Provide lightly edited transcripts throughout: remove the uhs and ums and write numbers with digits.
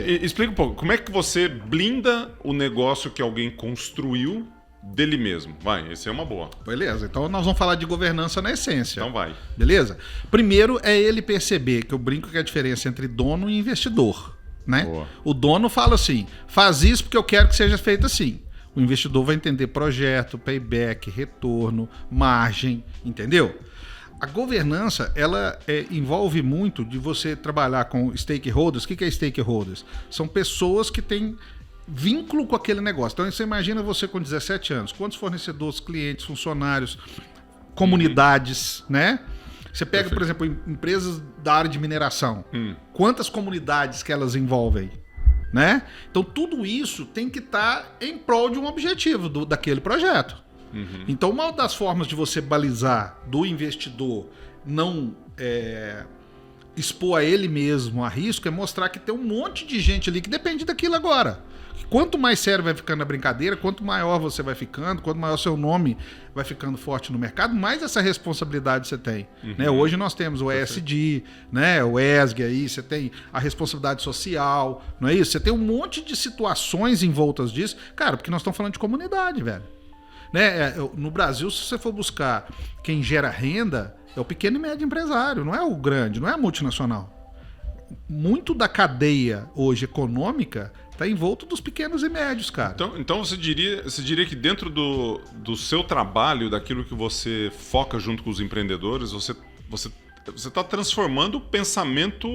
Explica um pouco, como é que você blinda o negócio que alguém construiu dele mesmo? Vai, essa é uma boa. Beleza, então nós vamos falar de governança na essência. Então vai. Beleza? Primeiro é ele perceber, que eu brinco que é a diferença entre dono e investidor, né? Boa. O dono fala assim, faz isso porque eu quero que seja feito assim. O investidor vai entender projeto, payback, retorno, margem, entendeu? A governança, ela envolve muito de você trabalhar com stakeholders. O que é stakeholders? São pessoas que têm vínculo com aquele negócio. Então você imagina você com 17 anos, quantos fornecedores, clientes, funcionários, comunidades, né? Você pega, por exemplo, empresas da área de mineração. Quantas comunidades que elas envolvem, né? Então tudo isso tem que estar em prol de um objetivo daquele projeto. Então uma das formas de você balizar do investidor não expor a ele mesmo a risco é mostrar que tem um monte de gente ali que depende daquilo agora. Quanto mais sério vai ficando a brincadeira, quanto maior você vai ficando, quanto maior seu nome vai ficando forte no mercado, mais essa responsabilidade você tem. Né? Hoje nós temos o ESG, né? O ESG aí, você tem a responsabilidade social, não é isso? Você tem um monte de situações envoltas disso. Cara, porque nós estamos falando de comunidade, velho. Né? No Brasil, se você for buscar quem gera renda, é o pequeno e médio empresário, não é o grande, não é a multinacional. Muito da cadeia hoje econômica está envolto dos pequenos e médios, cara. Então você diria que dentro do seu trabalho, daquilo que você foca junto com os empreendedores, você está transformando o pensamento,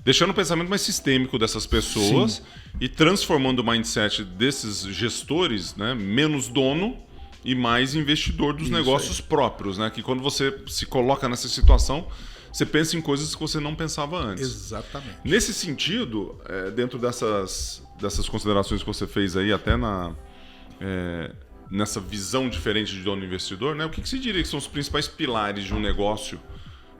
deixando o pensamento mais sistêmico dessas pessoas. Sim. E transformando o mindset desses gestores, né, menos dono e mais investidor dos negócios próprios, né? Que quando você se coloca nessa situação, você pensa em coisas que você não pensava antes. Exatamente. Nesse sentido, dentro dessas considerações que você fez aí, até nessa visão diferente de dono e investidor, né? O que você diria que são os principais pilares de um negócio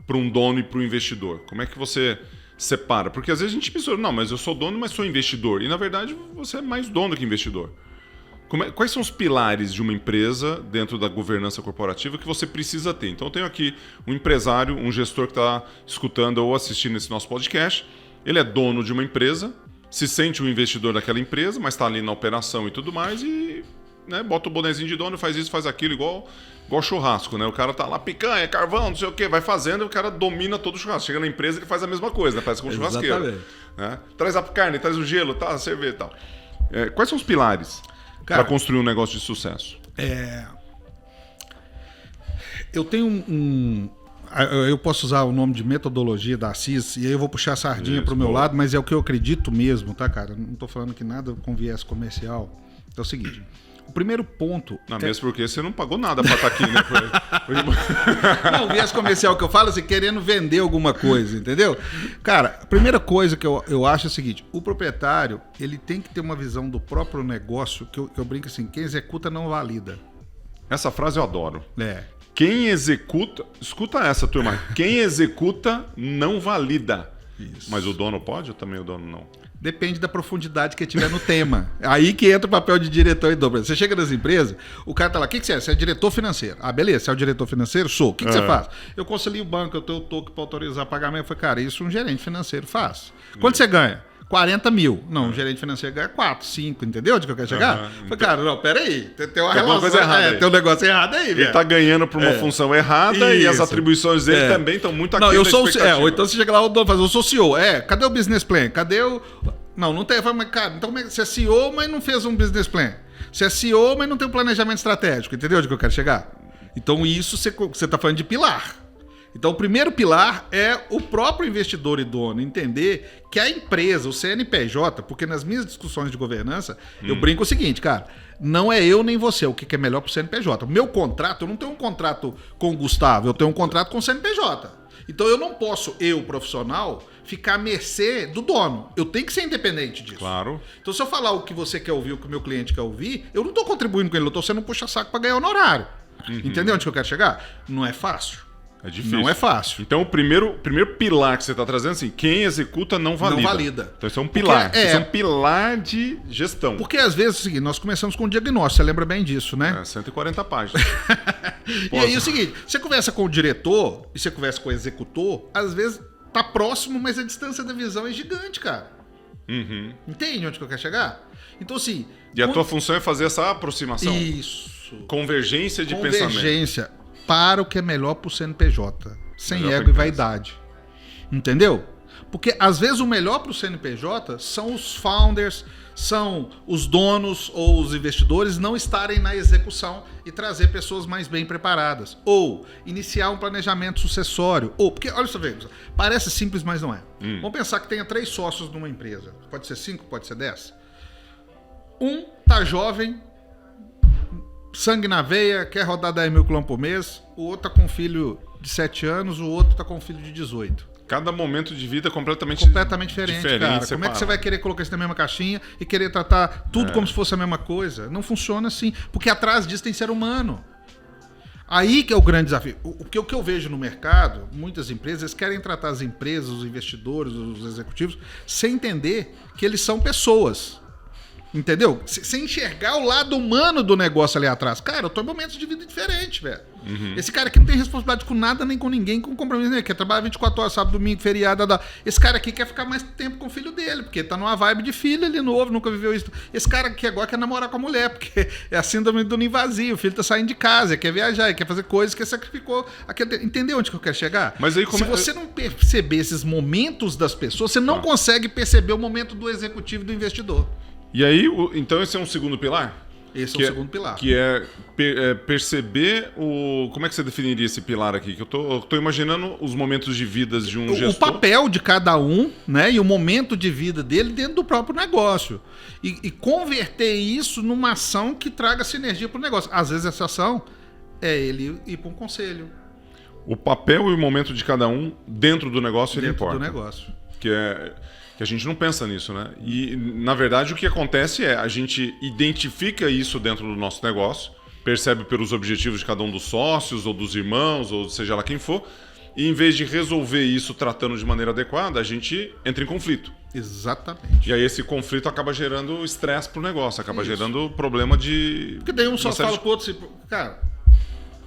para um dono e para o investidor? Como é que você separa? Porque às vezes a gente pensa, não, mas eu sou dono, mas sou investidor. E na verdade você é mais dono que investidor. Quais são os pilares de uma empresa dentro da governança corporativa que você precisa ter? Então eu tenho aqui um empresário, um gestor que está escutando ou assistindo esse nosso podcast. Ele é dono de uma empresa, se sente um investidor daquela empresa, mas está ali na operação e tudo mais e, né, bota o bonezinho de dono, faz isso, faz aquilo, igual churrasco, né? O cara tá lá, picanha, carvão, não sei o quê, vai fazendo, o cara domina todo o churrasco. Chega na empresa, ele faz a mesma coisa, né? Parece com um churrasqueiro. Né? Traz a carne, traz o gelo, tá, a cerveja e tal. Quais são os pilares para construir um negócio de sucesso? Eu tenho eu posso usar o nome de metodologia da Assis, e aí eu vou puxar a sardinha pro meu lado, mas é o que eu acredito mesmo, tá, cara? Não tô falando que nada com viés comercial. É o seguinte... O primeiro ponto... Não, mesmo porque você não pagou nada para estar aqui, né? Não, o viés comercial que eu falo, assim, querendo vender alguma coisa, entendeu? Cara, a primeira coisa que eu acho é o seguinte, o proprietário, ele tem que ter uma visão do próprio negócio, que eu brinco assim, quem executa não valida. Essa frase eu adoro. Quem executa... Escuta essa, turma. Quem executa não valida. Isso. Mas o dono pode ou também o dono não? Depende da profundidade que tiver no tema. Aí que entra o papel de diretor e dobro. Você chega nas empresas, o cara tá lá, o que você é? Você é diretor financeiro. Ah, beleza, você é o diretor financeiro? Sou. O que você faz? Eu concilio o banco, eu tenho o toque para autorizar pagamento. Eu falei, cara, isso um gerente financeiro faz. Quanto você ganha? 40 mil. Não, um gerente financeiro ganha 4, 5, entendeu de que eu quero chegar? Falei, cara, não, peraí. Tem uma relação. Coisa errada tem um negócio errado aí, velho. Ele tá ganhando por uma função errada e as atribuições dele também estão muito aquém da expectativa. Ou então você chega lá, eu sou CEO. Cadê o business plan? Cadê o... Não tem. Mas, cara, então você é CEO, mas não fez um business plan. Você é CEO, mas não tem um planejamento estratégico. Entendeu de que eu quero chegar? Então isso você tá falando de pilar. Então, o primeiro pilar é o próprio investidor e dono entender que a empresa, o CNPJ, porque nas minhas discussões de governança, eu brinco o seguinte, cara, não é eu nem você o que é melhor para o CNPJ. O meu contrato, eu não tenho um contrato com o Gustavo, eu tenho um contrato com o CNPJ. Então, eu não posso, profissional, ficar à mercê do dono. Eu tenho que ser independente disso. Claro. Então, se eu falar o que você quer ouvir, o que o meu cliente quer ouvir, eu não estou contribuindo com ele, eu estou sendo um puxa-saco para ganhar honorário. Entendeu onde que eu quero chegar? Não é fácil. É difícil. Não é fácil. Então, o primeiro pilar que você está trazendo, assim, quem executa não valida. Não valida. Então, isso é um pilar. Isso é um pilar de gestão. Porque, às vezes, é o seguinte, nós começamos com o diagnóstico, você lembra bem disso, né? 140 páginas. E aí, é o seguinte, você conversa com o diretor e você conversa com o executor, às vezes tá próximo, mas a distância da visão é gigante, cara. Uhum. Entende onde que eu quero chegar? Então, assim... E a tua função é fazer essa aproximação. Isso. Convergência de pensamento. Convergência para o que é melhor para o CNPJ. Sem Melhor ego e pra vaidade. Entendeu? Porque, às vezes, o melhor para o CNPJ são os founders, são os donos ou os investidores não estarem na execução e trazer pessoas mais bem preparadas. Ou iniciar um planejamento sucessório. Ou, porque, olha só, parece simples, mas não é. Vamos pensar que tenha 3 sócios numa empresa. Pode ser 5, pode ser 10. Um tá jovem, sangue na veia, quer rodar 10 mil km por mês. O outro tá com um filho de 7 anos, o outro tá com um filho de 18. Cada momento de vida é completamente diferente, cara. Como é que você vai querer colocar isso na mesma caixinha e querer tratar tudo como se fosse a mesma coisa? Não funciona assim. Porque atrás disso tem ser humano. Aí que é o grande desafio. O que eu vejo no mercado, muitas empresas querem tratar as empresas, os investidores, os executivos, sem entender que eles são pessoas. Entendeu? Sem enxergar o lado humano do negócio ali atrás. Cara, eu tô em momentos de vida diferentes, velho. Esse cara aqui não tem responsabilidade com nada, nem com ninguém, com compromisso nenhum. Quer trabalhar 24 horas, sábado, domingo, feriado. Esse cara aqui quer ficar mais tempo com o filho dele, porque tá numa vibe de filho ali novo, nunca viveu isso. Esse cara aqui agora quer namorar com a mulher, porque é a síndrome do ninho vazio. O filho tá saindo de casa, ele quer viajar, ele quer fazer coisas que ele sacrificou. Entendeu onde que eu quero chegar? Mas aí, Se você não perceber esses momentos das pessoas, você não consegue perceber o momento do executivo e do investidor. E aí, então esse é um segundo pilar? Esse é o segundo pilar. Que é perceber o... Como é que você definiria esse pilar aqui? Que eu tô imaginando os momentos de vida de um gestor. O papel de cada um, né? E o momento de vida dele dentro do próprio negócio. E converter isso numa ação que traga sinergia para o negócio. Às vezes essa ação é ele ir para um conselho. O papel e o momento de cada um dentro do negócio ele importa. Dentro do negócio. Que a gente não pensa nisso, né? E, na verdade, o que acontece é a gente identifica isso dentro do nosso negócio, percebe pelos objetivos de cada um dos sócios, ou dos irmãos, ou seja lá quem for, e em vez de resolver isso tratando de maneira adequada, a gente entra em conflito. Exatamente. E aí esse conflito acaba gerando estresse pro negócio, acaba gerando problema de... Porque daí um só fala pro outro assim, cara,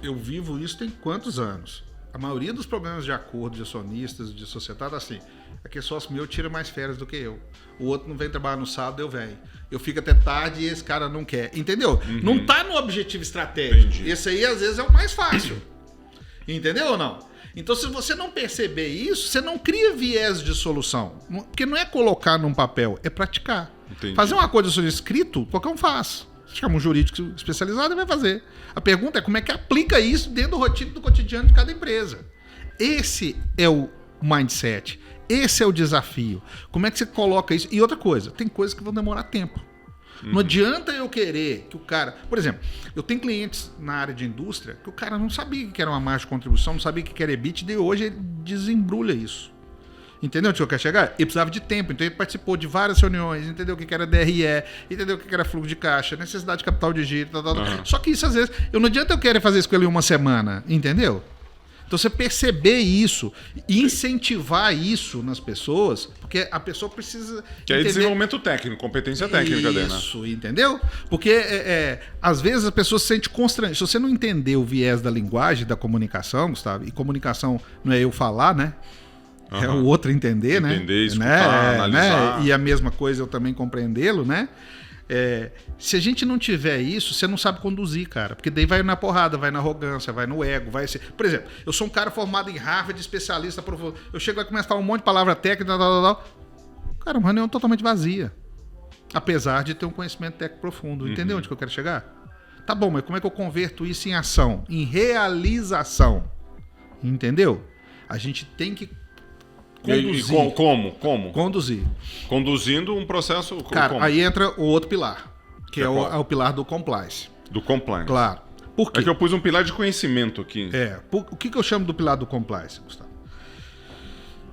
eu vivo isso tem quantos anos? A maioria dos problemas de acordo de acionistas, de sociedade, assim... Aquele sócio meu tira mais férias do que eu. O outro não vem trabalhar no sábado, eu venho. Eu fico até tarde e esse cara não quer. Entendeu? Não tá no objetivo estratégico. Entendi. Esse aí, às vezes, é o mais fácil. Entendeu ou não? Então, se você não perceber isso, você não cria viés de solução. Porque não é colocar num papel, é praticar. Entendi. Fazer uma coisa sobre escrito, qualquer um faz. Chama um jurídico especializado e vai fazer. A pergunta é como é que aplica isso dentro do rotina do cotidiano de cada empresa. Esse é o mindset. Esse é o desafio. Como é que você coloca isso? E outra coisa, tem coisas que vão demorar tempo. Não adianta eu querer que o cara... Por exemplo, eu tenho clientes na área de indústria que o cara não sabia o que era uma margem de contribuição, não sabia o que era EBITDA, e hoje ele desembrulha isso. Entendeu onde eu quero chegar? Ele precisava de tempo, então ele participou de várias reuniões, entendeu o que era DRE, entendeu o que era fluxo de caixa, necessidade de capital de giro, tal. Só que isso, às vezes, não adianta eu querer fazer isso com ele em uma semana, entendeu? Então, você perceber isso e incentivar isso nas pessoas, porque a pessoa precisa... Que é desenvolvimento técnico, competência técnica dele, né? Isso, entendeu? Porque, às vezes, a pessoa se sente constrangida. Se você não entender o viés da linguagem, da comunicação, Gustavo, e comunicação não é eu falar, né? É o outro entender, né? Entender, escutar, analisar. Né? E a mesma coisa eu também compreendê-lo, né? Se a gente não tiver isso, você não sabe conduzir, cara. Porque daí vai na porrada, vai na arrogância, vai no ego, vai ser... Por exemplo, eu sou um cara formado em Harvard, especialista, eu chego lá e começo a falar um monte de palavra técnica, Cara, uma reunião totalmente vazia. Apesar de ter um conhecimento técnico profundo. Entendeu onde que eu quero chegar? Tá bom, mas como é que eu converto isso em ação? Em realização. Entendeu? A gente tem que conduzir. E como? Conduzir. Conduzindo um processo... Cara, como? aí entra o outro pilar, que é o pilar do compliance. Do compliance. Claro. Por quê? É que eu pus um pilar de conhecimento aqui. O que eu chamo do pilar do compliance, Gustavo?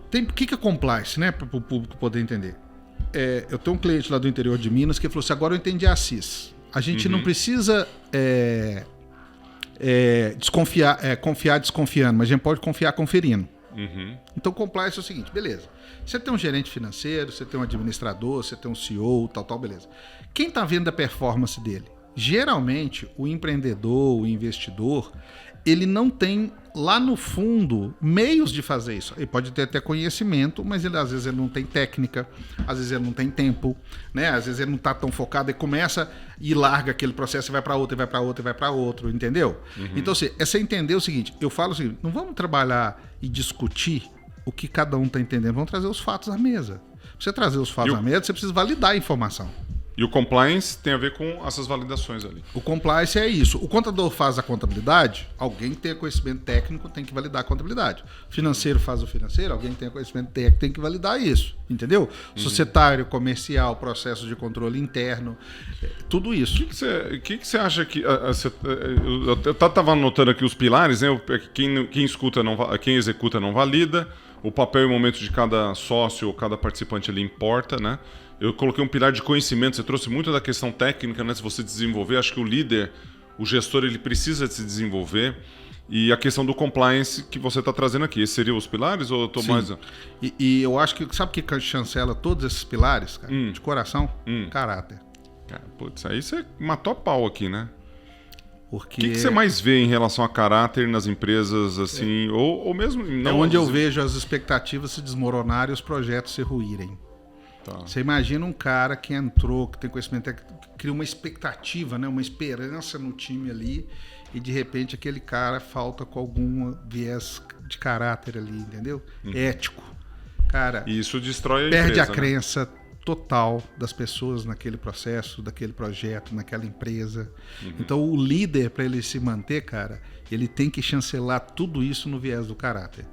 O que é compliance, né? Para o público poder entender. Eu tenho um cliente lá do interior de Minas que falou assim, agora eu entendi a CIS. A gente não precisa confiar desconfiando, mas a gente pode confiar conferindo. Então, compliance é o seguinte, beleza. Você tem um gerente financeiro, você tem um administrador, você tem um CEO, tal, beleza. Quem está vendo a performance dele? Geralmente, o empreendedor, o investidor, ele não tem lá no fundo meios de fazer isso. Ele pode ter até conhecimento, mas às vezes ele não tem técnica, às vezes ele não tem tempo, né? Às vezes ele não está tão focado e começa e larga aquele processo e vai para outro, e vai para outro, e vai para outro, entendeu? Então, assim, é você entender o seguinte, eu falo o seguinte, não vamos trabalhar e discutir o que cada um está entendendo, vamos trazer os fatos à mesa. Pra você trazer os fatos à mesa, você precisa validar a informação. E o compliance tem a ver com essas validações ali. O compliance é isso. O contador faz a contabilidade, alguém que tenha conhecimento técnico tem que validar a contabilidade. O financeiro faz o financeiro, alguém que tenha conhecimento técnico tem que validar isso. Entendeu? Societário, comercial, processo de controle interno, tudo isso. O que você acha que... Eu estava anotando aqui os pilares, né? Quem executa não valida, o papel e o momento de cada sócio ou cada participante ali importa, né? Eu coloquei um pilar de conhecimento, você trouxe muito da questão técnica, né? Se você desenvolver, acho que o líder, o gestor, ele precisa de se desenvolver. E a questão do compliance que você está trazendo aqui, esses seriam os pilares ou eu estou mais... E eu acho que, sabe o que chancela todos esses pilares, cara? De coração? Caráter. Cara, putz, aí você matou a pau aqui, né? Porque... O que você mais vê em relação a caráter nas empresas, assim, ou mesmo... Não, é onde eu vejo as expectativas se desmoronarem e os projetos se ruírem. Tá. Você imagina um cara que entrou, que tem conhecimento, que cria uma expectativa, né? Uma esperança no time ali, e de repente aquele cara falta com algum viés de caráter ali, entendeu? Ético. Cara, e isso destrói a perde empresa, a crença total das pessoas naquele processo, daquele projeto, naquela empresa. Então o líder, para ele se manter, cara, ele tem que chancelar tudo isso no viés do caráter.